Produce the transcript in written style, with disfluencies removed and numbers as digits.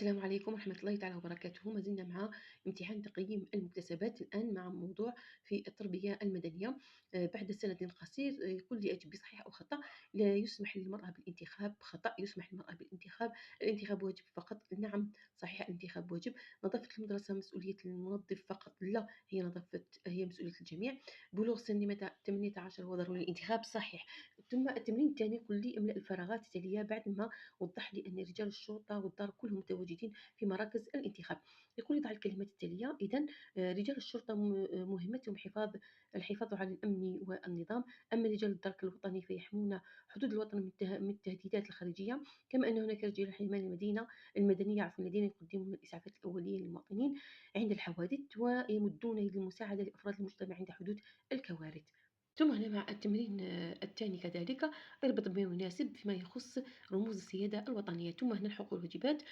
السلام عليكم ورحمة الله تعالى وبركاته. ما زلنا مع امتحان تقييم المكتسبات الآن مع موضوع في التربية المدنية. بعد سند قصير يقول لي أجب بصحيح أو خطأ. لا يسمح للمرأة بالانتخاب، خطأ يسمح للمرأة بالانتخاب، الانتخاب واجب فقط، نعم صحيح الانتخاب واجب، نظافة المدرسة مسؤولية المنظف فقط، لا هي مسؤولية الجميع، بلوغ سن 18 هو ضروري الانتخاب صحيح. ثم التمرين الثاني يقول لي املأ الفراغات التالية بعد ما وضح لي أن رجال الشرطة والدار كلهم متواجدين في مراكز الانتخاب. يقول يضع الكلمات التالية إذن رجال الشرطة مهمتهم الحفاظ على الأمن والنظام، أما رجال الدرك الوطني فيحمون حدود الوطن من التهديدات الخارجية، كما أن هناك رجال الحماية المدنية الذين يقدمون الإسعافات الأولية للمواطنين عند الحوادث ويمدون يد المساعدة لأفراد المجتمع عند حدوث الكوارث. ثم هنا مع التمرين الثاني كذلك اربط بما يناسب فيما يخص رموز السيادة الوطنية. ثم هنا الحقوق والواجبات